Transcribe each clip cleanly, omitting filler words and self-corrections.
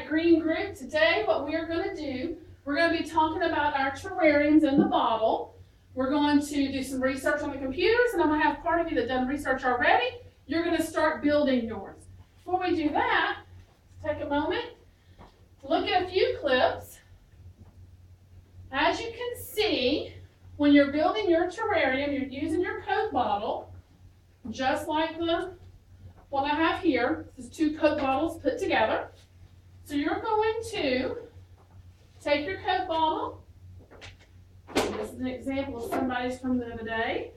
right, green group, today what we are going to do, we're going to be talking about our terrariums in the bottle. We're going to do some research on the computers, and I'm going to have part of you that done research already. You're going to start building yours. Before we do that, take a moment, look at a few clips. As you can see, when you're building your terrarium, you're using your Coke bottle, just like the one I have here. This is 2 Coke bottles put together. So you're going to take your Coke bottle. This is an example of somebody's from the other day.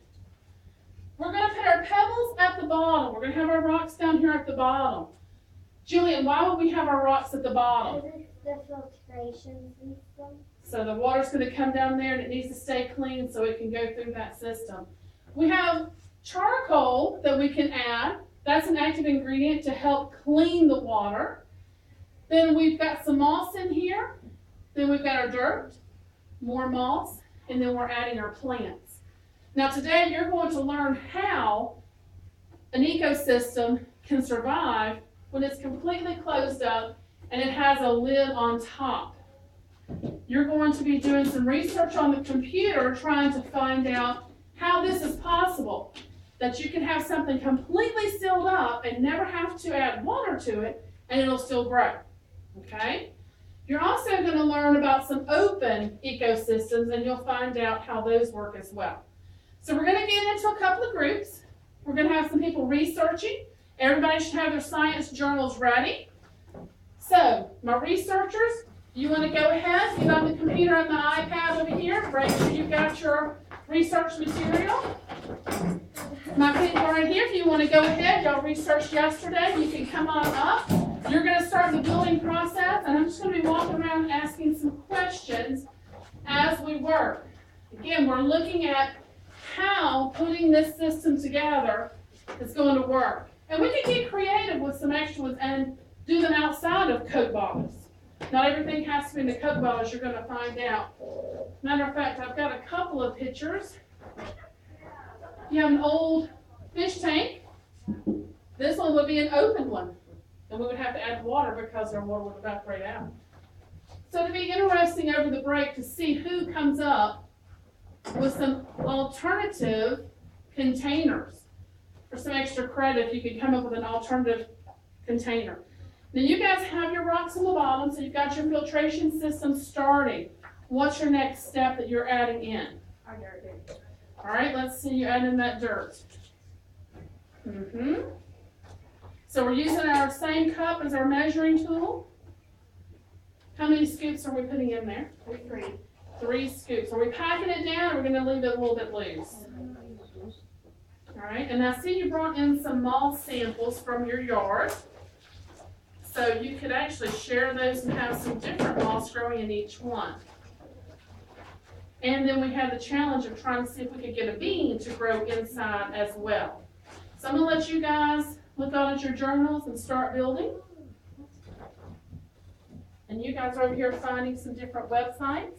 We're going to put our pebbles at the bottom. We're going to have our rocks down here at the bottom. Julian, why would we have our rocks at the bottom? The filtration system. So the water's going to come down there and it needs to stay clean so it can go through that system. We have charcoal that we can add. That's an active ingredient to help clean the water. Then we've got some moss in here. Then we've got our dirt, more moss, and then we're adding our plants. Now today you're going to learn how an ecosystem can survive when it's completely closed up and it has a lid on top. You're going to be doing some research on the computer trying to find out how this is possible. That you can have something completely sealed up and never have to add water to it and it'll still grow. Okay? You're also going to learn about some open ecosystems and you'll find out how those work as well. So we're going to get into a couple of groups. We're going to have some people researching. Everybody should have their science journals ready. So, my researchers, you want to go ahead, get on the computer and the iPad over here. Make sure you've got your research material. My people right here, if you want to go ahead, y'all researched yesterday, you can come on up. You're going to start the building process, and I'm just going to be walking around asking some questions as we work. Again, we're looking at how putting this system together is going to work. And we can get creative with some extra ones and do them outside of Coke bottles. Not everything has to be in the Coke bottles, you're going to find out. Matter of fact, I've got a couple of pictures. You have an old fish tank. This one would be an open one. And we would have to add water because our water would evaporate out. So it'd be interesting over the break to see who comes up with some alternative containers. For some extra credit, if you could come up with an alternative container. Now you guys have your rocks on the bottom, so you've got your filtration system starting. What's your next step that you're adding in? All right, let's see you add in that dirt. So we're using our same cup as our measuring tool. How many scoops are we putting in there? 3 scoops. Are we packing it down or are we going to leave it a little bit loose? All right, and I see you brought in some moss samples from your yard. So you could actually share those and have some different moss growing in each one. And then we have the challenge of trying to see if we could get a bean to grow inside as well. So I'm going to let you guys look on at your journals and start building. And you guys are over here finding some different websites.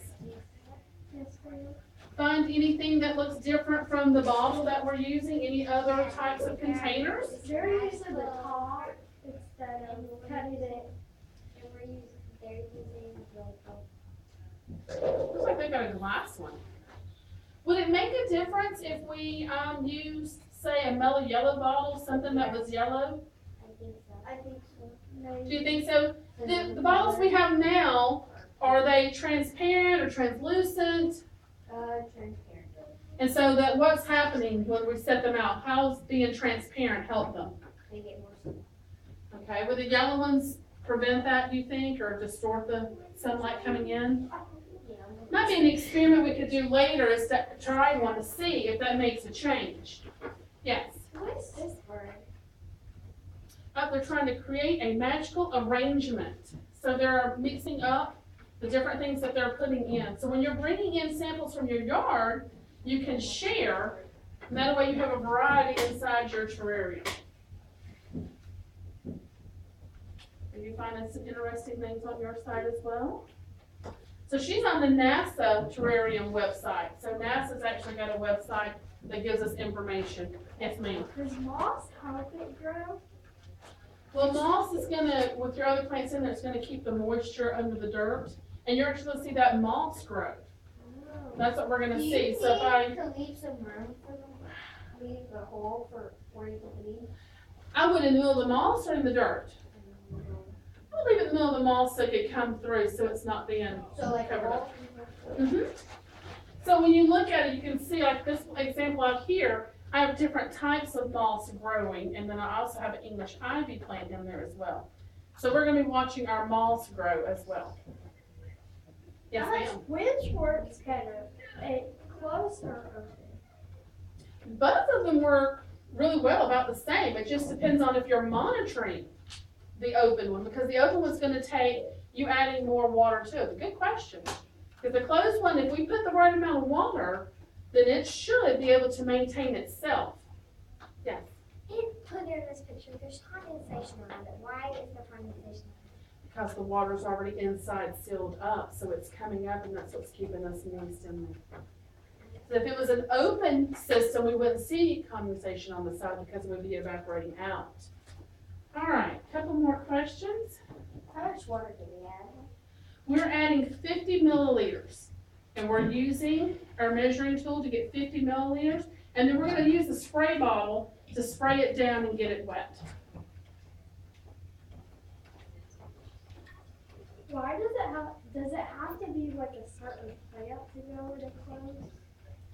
Find anything that looks different from the bottle that we're using, any other types of containers. They're using the top instead of cutting it, and they're using Looks like they've got a glass one. Would it make a difference if we used, say, a mellow yellow bottle, something that was yellow? I think so. No. Do you think so? The bottles we have now, are they transparent or translucent? Transparent. And so that what's happening when we set them out? How's being transparent help them? They get more sun. Okay, would the yellow ones prevent that, do you think, or distort the sunlight coming in? Yeah. Might be an experiment we could do later is to try one to see if that makes a change. Yes? What is this word? They're trying to create a magical arrangement. So they're mixing up the different things that they're putting in. So when you're bringing in samples from your yard, you can share, and that way you have a variety inside your terrarium. Are you finding some interesting things on your side as well? So she's on the NASA terrarium website. So NASA's actually got a website that gives us information. Yes, ma'am. Does moss help it grow? Well, moss is gonna, with your other plants in there, it's gonna keep the moisture under the dirt, and you're actually gonna see that moss grow. That's what we're gonna Do you see, so if I, need to leave some room for them? Leave a hole for where you can leave? I would in the middle of the moss or in the dirt. I'll leave it in the middle of the moss so it could come through, so it's not being So like a covered up. hole? So when you look at it, you can see like this example out here, I have different types of moss growing, and then I also have an English ivy plant in there as well. So we're gonna be watching our moss grow as well. Yes, ma'am. Which works better, closed or open? Both of them work really well, about the same. It just depends on if you're monitoring the open one, because the open one's gonna take you adding more water to it. Good question. Because the closed one, if we put the right amount of water, then it should be able to maintain itself. Yes. Put in this picture, there's condensation around it. Why is there condensation? Because the water's already inside sealed up, so it's coming up, and that's what's keeping us moist in there. So if it was an open system, we wouldn't see condensation on the side because it would be evaporating out. All right, couple more questions. How much water do we add? We're adding 50 milliliters, and we're using our measuring tool to get 50 milliliters, and then we're gonna use the spray bottle to spray it down and get it wet. Why does it have to be like a certain plant to go with a closed?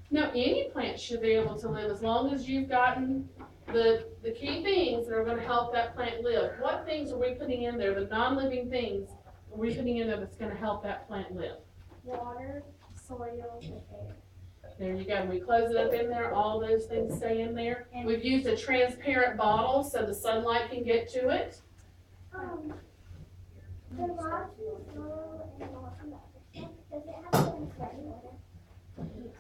Now, any plant should be able to live as long as you've gotten the key things that are gonna help that plant live. What things are we putting in there, the non-living things are we putting in there that's gonna help that plant live? Water, soil, and air. There you go, we close it up in there, all those things stay in there. We've used a transparent bottle so the sunlight can get to it. The rock, soil, and water. Does it have to be in certain order?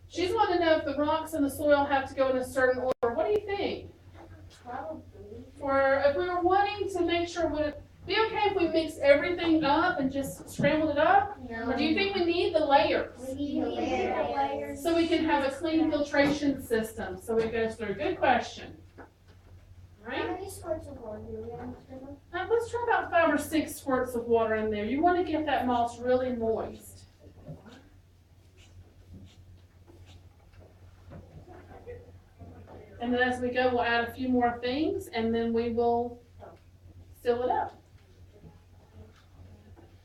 She's wanting to know if the rocks and the soil have to go in a certain order. What do you think? Probably. For, if we were wanting to make sure, would it be okay if we mixed everything up and just scrambled it up? Or do you think we need the layers? We need the layers. So we can have a clean filtration system, so it goes through. Good question. All How right, many squirts of water do we have to them? let's try about 5 or 6 squirts of water in there. You want to get that moss really moist. And then as we go, we'll add a few more things, and then we will seal it up.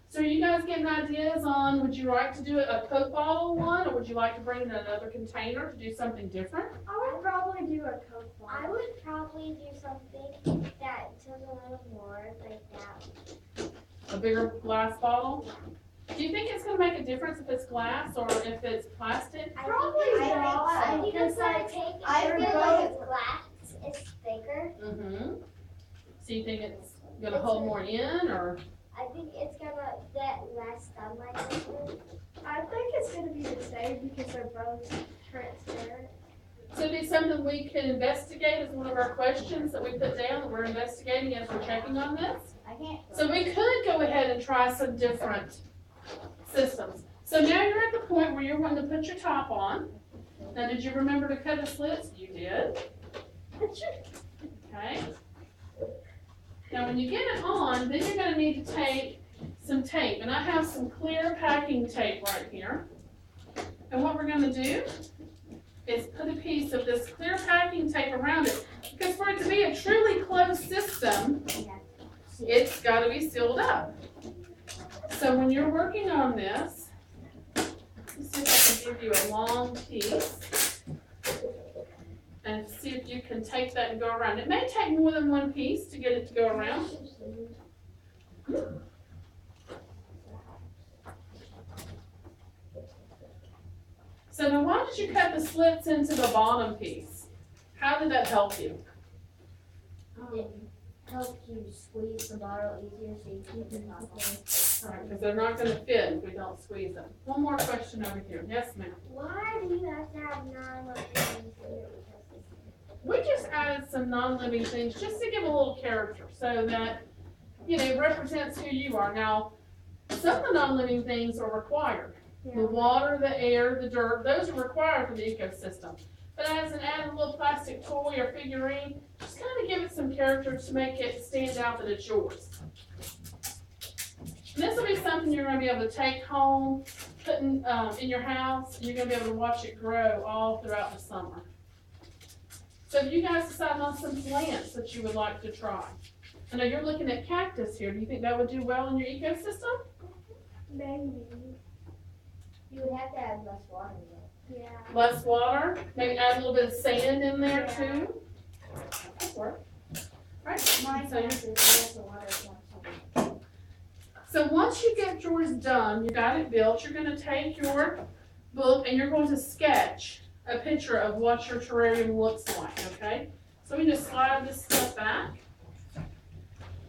So are you guys getting ideas on, would you like to do a Coke bottle one, or would you like to bring in another container to do something different? I would probably do a Coke I bottle. would probably do something that took a little more like that. A bigger glass bottle? Do you think it's gonna make a difference if it's glass or if it's plastic? Probably I not, think it's because, gonna take, I I feel feel like like it's glass, it's thicker. Mm-hmm. So you think it's gonna hold more in, or? I think it's gonna get less sunlight into it. I think it's gonna be the same because they're both transparent. So it'd be something we can investigate as one of our questions that we put down that we're investigating as we're checking on this? I can't. So we could go ahead and try some different systems. So now you're at the point where you're wanting to put your top on. Now, did you remember to cut the slits? You did. Okay. Now, when you get it on, then you're gonna need to take some tape. And I have some clear packing tape right here. And what we're gonna do is put a piece of this clear packing tape around it. Because for it to be a truly closed system, it's gotta be sealed up. So when you're working on this, let's see if I can give you a long piece. And see if you can take that and go around. It may take more than one piece to get it to go around. So now why did you cut the slits into the bottom piece? How did that help you? Help you squeeze the bottle easier so you keep it not going. Because they're not gonna fit if we don't squeeze them. One more question over here. Yes, ma'am. Why do you have to have non-living things in your ecosystem? We just added some non-living things just to give a little character so that, you know, it represents who you are. Now, some of the non-living things are required. The water, the air, the dirt, those are required for the ecosystem. but as an added little plastic toy or figurine, just kind of give it some character to make it stand out that it's yours. And this will be something you're gonna be able to take home, put in your house, and you're gonna be able to watch it grow all throughout the summer. So if you guys decide on some plants that you would like to try, I know you're looking at cactus here. Do you think that would do well in your ecosystem? Maybe. You would have to add less water though. Yeah. Less water, maybe add a little bit of sand in there Yeah. too. That'd work. Right, Mine so, has less water than so once you get yours done, you got it built, you're gonna take your book and you're going to sketch a picture of what your terrarium looks like, okay? So we just slide this stuff back.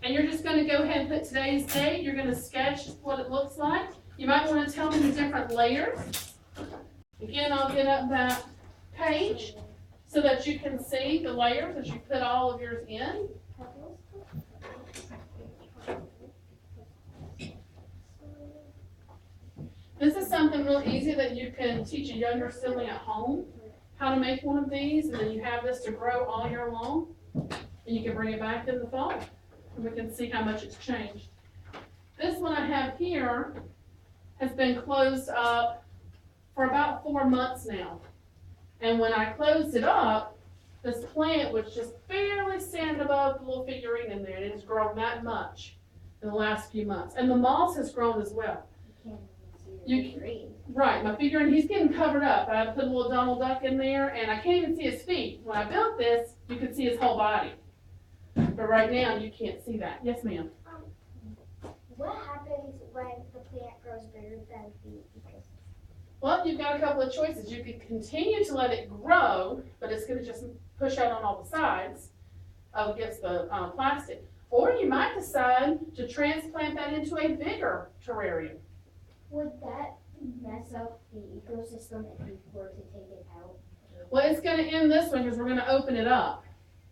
And you're just gonna go ahead and put today's date, you're gonna sketch what it looks like. You might wanna tell me the different layers. Again, I'll get up that page so that you can see the layers as you put all of yours in. This is something real easy that you can teach a younger sibling at home, how to make one of these, and then you have this to grow all year long. And you can bring it back in the fall, and we can see how much it's changed. This one I have here has been closed up for about 4 months now. And when I closed it up, this plant was just barely standing above the little figurine in there, and it has grown that much in the last few months. And the moss has grown as well. You can't Right, my figurine, he's getting covered up. I put a little Donald Duck in there, and I can't even see his feet. When I built this, you could see his whole body. But right now, you can't see that. Yes, ma'am? What happens when the plant grows bigger than the ecosystem? Well, you've got a couple of choices. You could continue to let it grow, but it's gonna just push out on all the sides against the plastic. Or you might decide to transplant that into a bigger terrarium. Would that mess up the ecosystem if you were to take it out? Well, it's gonna end this one because we're gonna open it up.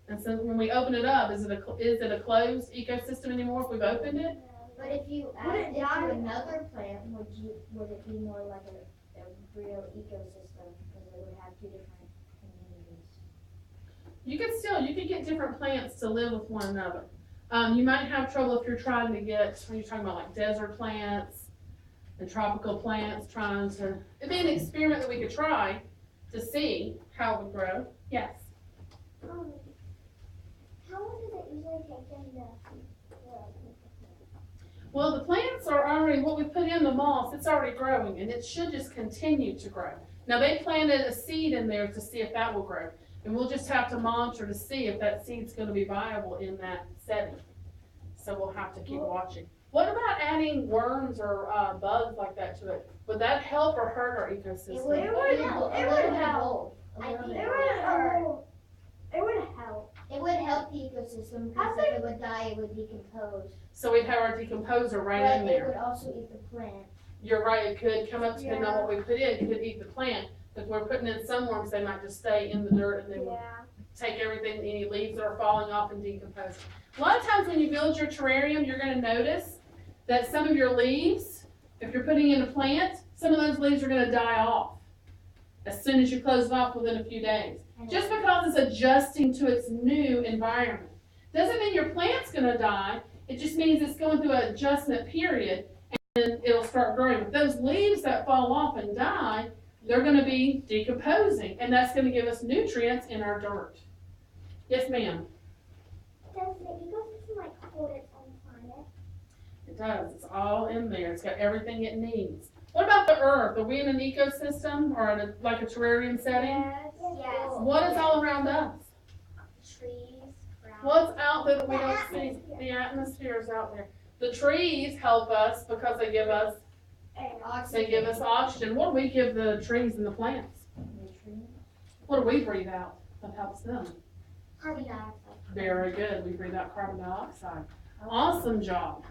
And so when we open it up, is it a closed ecosystem anymore if we've opened it? But if you add it to another plant, would it be more like a real ecosystem because it would have two different communities? You could get different plants to live with one another. You might have trouble if you're trying to get, when you're talking about like desert plants and tropical plants, it'd be an experiment that we could try to see how it would grow. Yes. How long does it usually take them to Well, the plants are already, what we put in the moss, it's already growing and it should just continue to grow. Now they planted a seed in there to see if that will grow. And we'll just have to monitor to see if that seed's gonna be viable in that setting. So we'll have to keep watching. What about adding worms or bugs like that to it? Would that help or hurt our ecosystem? It would help. It would help. I think It would hurt. It would help. it would help the ecosystem because if it would die, it would decompose. So we'd have our decomposer right in But it there. would also eat the plant. You're right, it could come up depending on what we put in, it could eat the plant. If we're putting in some worms, they might just stay in the dirt and they will take everything, any leaves that are falling off and decompose. A lot of times when you build your terrarium, you're gonna notice that some of your leaves, if you're putting in a plant, some of those leaves are gonna die off as soon as you close it off within a few days. Just because it's adjusting to its new environment. Doesn't mean your plant's gonna die, it just means it's going through an adjustment period and it'll start growing. But those leaves that fall off and die, they're gonna be decomposing and that's gonna give us nutrients in our dirt. Yes, ma'am? Does the ecosystem like hold its own planet? It does, it's all in there, it's got everything it needs. What about the earth? Are we in an ecosystem or in like a terrarium setting? Yes. What is all around us? Trees, grass. What's out there that we don't see? The atmosphere is out there. The trees help us because they give us oxygen. What do we give the trees and the plants? What do we breathe out that helps them? Carbon dioxide. Very good, we breathe out carbon dioxide. Awesome job.